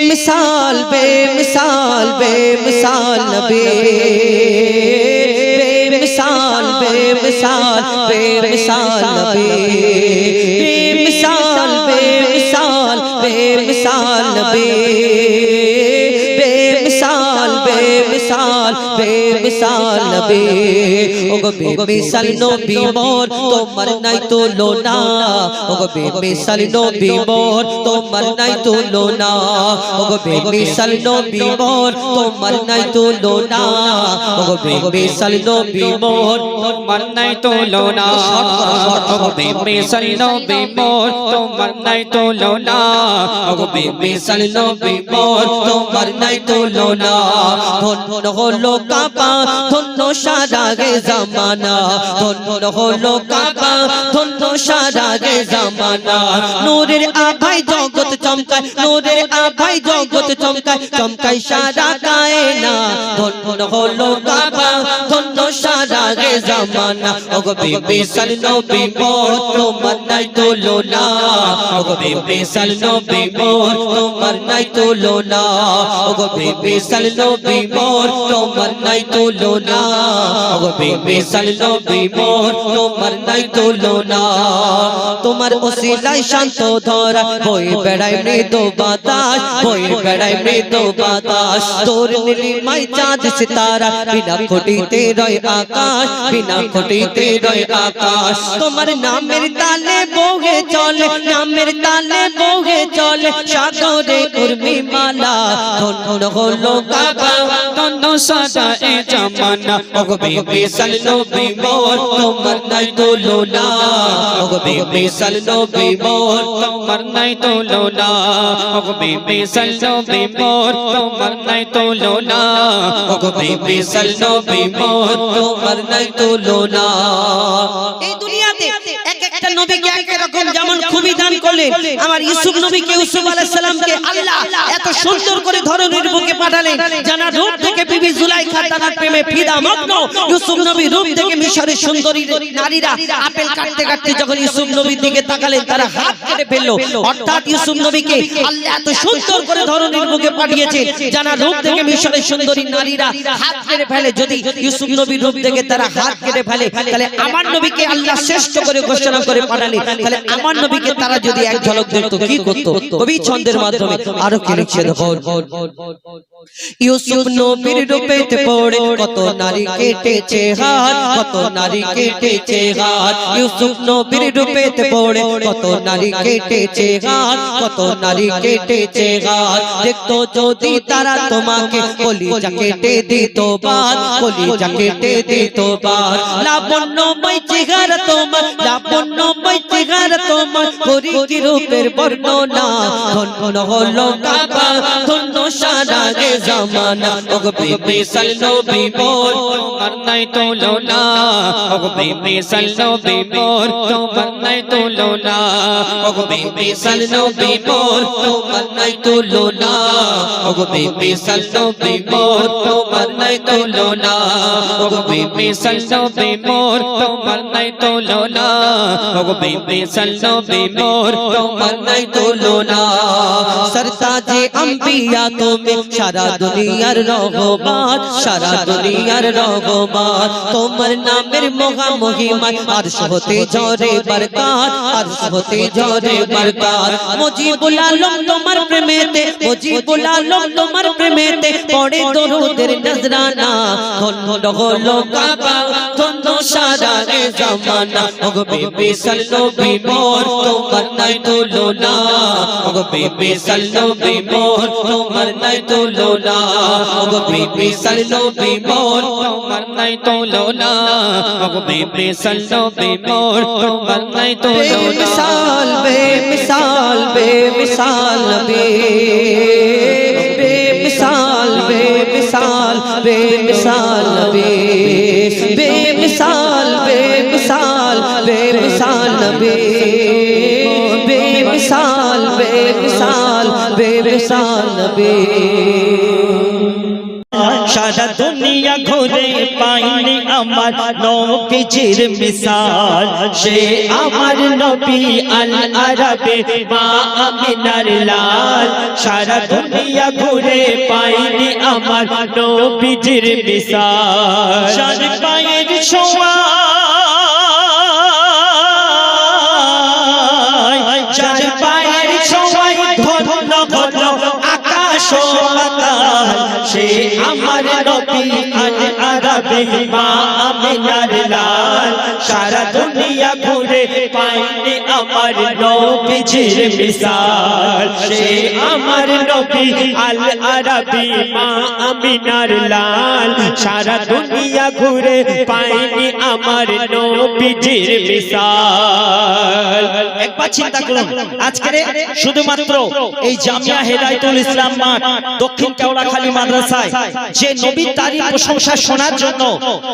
बेमिसाल बेमिसाल बेमिसाल नबी बेमिसाल बेमिसाल बेमिसाल नबी बेमिसाल बेमिसाल बेमिसाल नबी बेमिसाल बेमिसाल बेमिसाल नबी ओगो बेमिसाल नबी मोर तोमार নাই তুলনা ওগো বেমিসাল নবী মোর তোমার নাই তুলনা ওগো বেমিসাল নবী মোর তোমার নাই তুলনা ওগো বেমিসাল নবী মোর তোমার নাই তুলনা ওগো বেমিসাল নবী মোর তোমার নাই তুলনা ওগো বেমিসাল নবী মোর তোমার নাই তুলনা ধন্য হলো কাবা ধন্য সারা গে জামানা ধন্য হলো কাবা ধন্য সারা গে জামানা নূরের আভায় জগৎ চমকায় নূরের আভায় জগৎ চমকায় চমকায় সারা কায়না ধন্য হলো কাবা ধন্য সারা গে জামানা ওগো বেমিসাল নবী মোর তোমার নাই তুলনা ওগো বেমিসাল নবী মোর তোমার নাই তুলনা ওগো বেমিসাল নবী মোর তোমার নাই তুলনা ওগো বেমিসাল নবী মোর তোমার নাই তুলনা তোমার ওসিলায় শান্ত ধরা বই বেড়ায় মৃদু বাতাস বই বেড়ায় মৃদু বাতাস তোর নীলিমায় চাঁদ সিতারা বিনা খুঁটিতে রয় আকাশ বিনা খুঁটিতে রয় আকাশ তোমার নামের তালে বহে চলে নামের তালে বহে চলে সাগরে উর্মি মালা ধন্য হলো কাবা ধন্য সারা এ জামানা ওগো বেমিসাল নবী মোর তোমার নাই তুলনা ওগো বেমিসাল নবী মোর তোমার নাই তুলনা ওগো বেমিসাল নবী মোর তোমার নাই তুলনা ওগো বেমিসাল নবী মোর তোমার নাই তুলনা এই দুনিয়াতে এক একটা নবীকে এক রকম যেমন খুবই দান করলেন আমার ইউসুফ নবীকে ইউসুফ আলাইহিস সালামকে আল্লাহ এত সুন্দর করে ধরনের বুকে পাঠালেন জানা রূপ থেকে বিবি জুলাইখা তার প্রেমে ফিদা মগ্ন ইউসুফ নবী রূপ থেকে মিশরের সুন্দরী নারীরা আপেল কাটতে কাটতে যখন ইউসুফ নবীর দিকে তাকালেন তারা হাত কেটে ফেললো অর্থাৎ ইউসুফ নবীকে আল্লাহ এত সুন্দর করে ধরনের বুকে পাঠিয়েছেন জানা রূপ থেকে মিশরের সুন্দরী নারীরা হাত কেটে ফেলে যদি ইউসুফ নবীর রূপ থেকে তারা হাত কেটে ফেলে তাহলে আমার নবীকে আল্লাহ শ্রেষ্ঠ করে ঘোষণা করে পাঠালেন তাহলে আমার নবীকে তারা যদি এক ঝলক দেখতো কি করতো কবি ছন্দের মাধ্যমে আরো কি লিখছে দেখো ইউসুফ নবীর রূপেতে পড়ে কত নারী কেটেছে হাত কত নারী কেটেছে হাত ইউসুফ নবীর রূপেতে পড়ে কত নারী কেটেছে হাত কত নারী কেটেছে হাত দেখতো যদি তারা তোমাকে কলিজা কেটে দিত বাদ কলিজা কেটে দিত বাদ লাবণ্যময় চেহারা তোমার লাবণ্যময় চেহারা তোমার করি কি রূপের বর্ণনা ধন্য হলো কাবা ধন্য সারা গে জামানা ওগো বেমিসাল নবী মোর তোমার নাই তুলনা ওগো বেমিসাল নবী মোর তোমার নাই তুলনা ওগো বেমিসাল নবী মোর তোমার নাই তুলনা ওগো বেমিসাল নবী মোর তোমার নাই তুলনা ওগো বেমিসাল নবী মোর তোমার নাই তুলনা ওগো বেমিসাল নবী মোর তোমার নাই তুলনা সরতাজে আম্বিয়া তুমি সারা দুনিয়ার রহমান সারা দুনিয়ার রহমান তোমার নামের মহা মহিমা আরশ হতে ঝরে বরকত আরশ হতে ঝরে বরকত মুজিবুল আলম তোমার প্রেমেতে মুজিবুল আলম তোমার প্রেমেতে পড়ে দরুদের নজরানা ধন্য হলো কাবা ধন্য সারা গে জামানা ওগো বেমিসাল নবী মোর তোমার নাই তুলনা ওগো বেমিসাল নবী মোর তোমার নাই তুলনা ওগো বেমিসাল নবী মোর তোমার নাই তুলনা ওগো বেমিসাল নবী মোর তোমার নাই তুলনা বেমিসাল বেমিসাল নবী বেমিসাল বেমিসাল বেমিসাল নবী বেমিসাল বেমিসাল বেমিসাল নবী বেমিসাল বেমিসাল বেমিসাল নবী সারা দুনিয়া ঘুরে পাইনি আমার নবীজির মিসাল সে আমার নবী আল আরাবে মা আমিনার লাল সারা দুনিয়া ঘুরে পাইনি আমার নবীজির মিসাল চার পায়ের ছোঁয়া চার পায়ের ছোঁয়ায় ধন্য হলো আকাশ ও পাতাল সে আমার নবী আল আরাবে মা আমিনার লাল সারা দুনিয়া ঘুরে পাইনি আমার নবীজির মিসাল সে আমার নবী আল আরাবে মা আমিনার লাল সারা দুনিয়া ঘুরে পাইনি আমার নবীজির মিসাল একবার চিন্তা করুন আজকে শুধুমাত্র এই জামিয়া হেদায়েতুল ইসলাম মাঠ দক্ষিণ কেওড়াখালী মাদ্রাসায় যে নবীর তারিফ প্রশংসা শোনার জন্য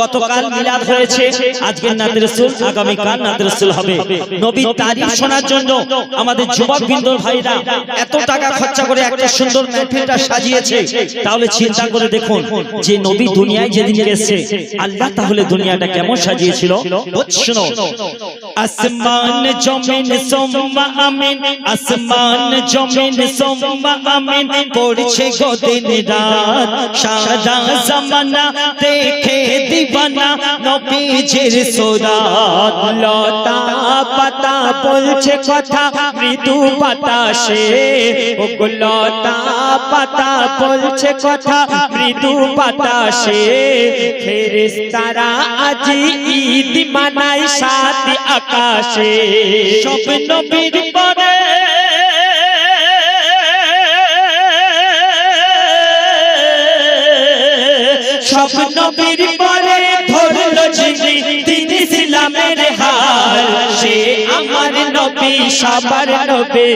গতকাল মিলাদ হয়েছে আজকে নাত রাসূল আগামী কাল নাত রাসূল হবে নবীর তারিফ শোনার জন্য আমাদের যুবকবৃন্দ ভাইরা এত টাকা খরচা করে একটা সুন্দর মাহফিলটা সাজিয়েছে তাহলে চিন্তা করে দেখুন যে নবী দুনিয়ায় যেদিন এসেছে আল্লাহ তাহলে দুনিয়াটা কেমন সাজিয়েছিল শুনো আসমান জমিন সোম্মা আমিন আসমান জমিন সোম্মা আমিন পড়ছে গো দিন রাত সারা জামানা দেখে দিবানা নবীজির সুরাত লতা পাতা বলছে কথা মৃদু বাতাসে ও লতা পাতা বলছে কথা মৃদু বাতাসে ফেরেশতারা আজ ঈদ মানায় সাত আকাশে সব নবীর পরে সব নবীর পরে ধরলো যিনি দিন ইসলামের হাল সে আমার নবী সবার নবী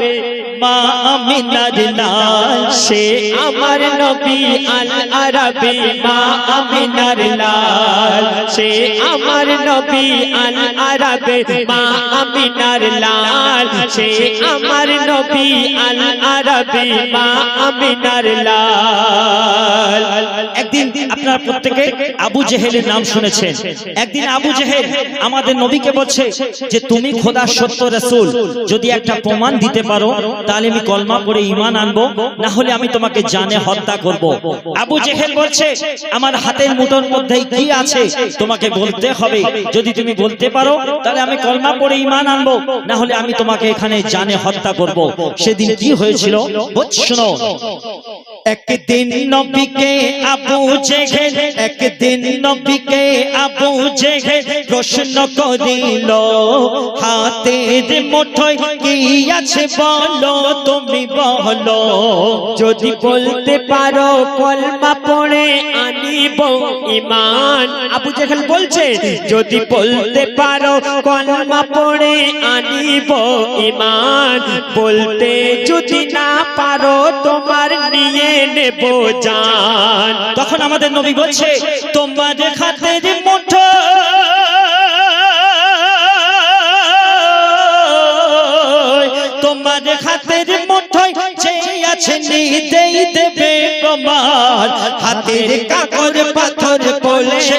মা আমিনার লাল সে আমার নবী আল আরাবে মা আমিনার লাল সে আমার নবী আল আরাবে মা আমিনার লাল সে আমার নবী আল আরাবে মা আমিনার লাল একদিন আপনারা প্রত্যেকে আবু জেহেলের নাম শুনেছেন একদিন আবু জেহেল আমাদের নবীকে বলছে যে তুমি খোদার সত্য রাসূল যদি একটা প্রমাণ দিতে পারো তাহলে আমি কলমা পড়ে ঈমান আনবো না হলে আমি তোমাকে জানে হত্যা করব আবু জেহেল বলছে আমার হাতের মুঠোর মধ্যে কি আছে তোমাকে বলতে হবে যদি তুমি বলতে পারো তাহলে আমি কলমা পড়ে ঈমান আনবো না হলে আমি তোমাকে এখানে জানে হত্যা করব সেদিন কি হয়েছিল শুনো একদিন নবীকে আবু জেহেল একদিন নবীকে আবু জেহেল প্রশ্ন করিল হাতের মুঠোয় কি আছে বলো তুমি বলো যদি বলতে পারো কলমা পড়ে আনিব ঈমান আবু জেহেল বলছে যদি বলতে পারো কলমা পড়ে আনিব ঈমান বলতে যদি না পারো তোমার নিয়ে নেব জান তখন আমাদের নবী বলছে তোমার হাতের মুঠো তোমার হাতের মুঠোয় যে আছে নিতেই দেবে প্রমাণ হাতের কাকর পাথর বলছে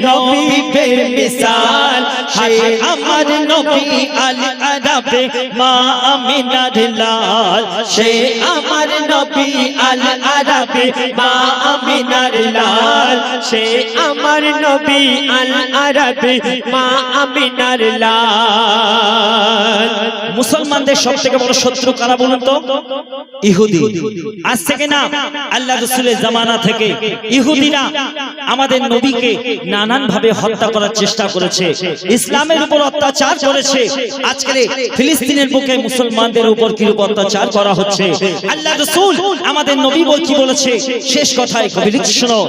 নবী বেমিসাল সে আমার নবী আল আরাবে মা আমিনার লাল সে আমার নবী আল আরাবে মা আমিনার লাল সে আমার নবী আল আরাবে মা আমিনার লাল মুসলমানদের সবথেকে বড় শত্রু কারা বলুন তো ইহুদি আজ থেকে না আল্লাহ রাসূলের জামানা থেকে ইহুদিরা আমাদের নবীকে নানান ভাবে হত্যা করার চেষ্টা করেছে ইসলামের উপর অত্যাচার করেছে আজকে ফিলিস্তিনের বুকে মুসলমানদের উপর কি অত্যাচার করা হচ্ছে আল্লাহ রাসূল আমাদের নবী কি বলেছে শেষ কথায় কবি শুনো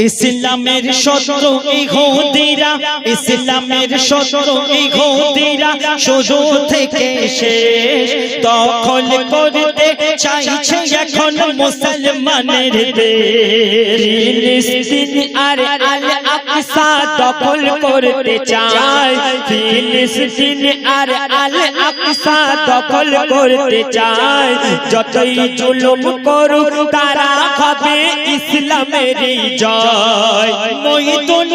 ইসলামের শত্রু ইহুদিরা ইসলামের শত্রু ইহুদিরা শুরু থেকে শেষ দখল করতে চাইছে এখন মুসলমানের দেশ ফিলিস্তিন আর আল আকসা দখল করতে চায় ফিলিস্তিন আর আল আকসা দখল করতে চায় যতই জুলুম করুক তারা হবে ইসলামের জয় মহিদুল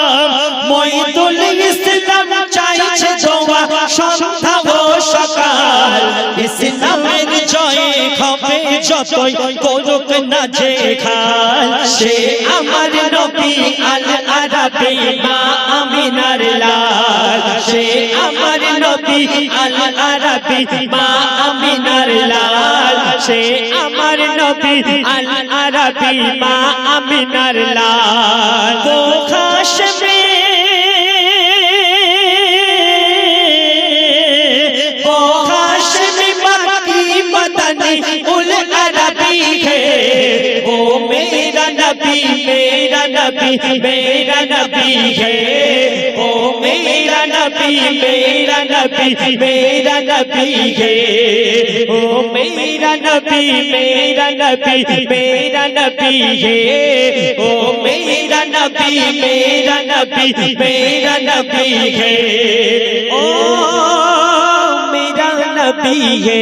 ইসলাম মহিদুল ইসলাম চাইছে দোয়া সন্ধ্যা ও সকাল ইসলামের জয় হবে যতই করুক না যে খাল সে আমার নবী আল আরাবী মা আমিনার লাল সে আমার নবী আল আরাবী মা আমিনার লাল সে আমার নবী আল আরাবী মা আমিনার লাল ও হাশমে उल अरबी है वो मेरा नबी मेरा नबी मेरा नबी है वो मेरा नबी मेरा नबी मेरा नबी है वो मेरा नबी मेरा नबी मेरा नबी है वो मेरा नबी मेरा नबी मेरा नबी है ओ मेरा नबी है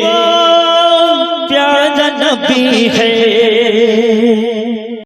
वो प्यारा नबी है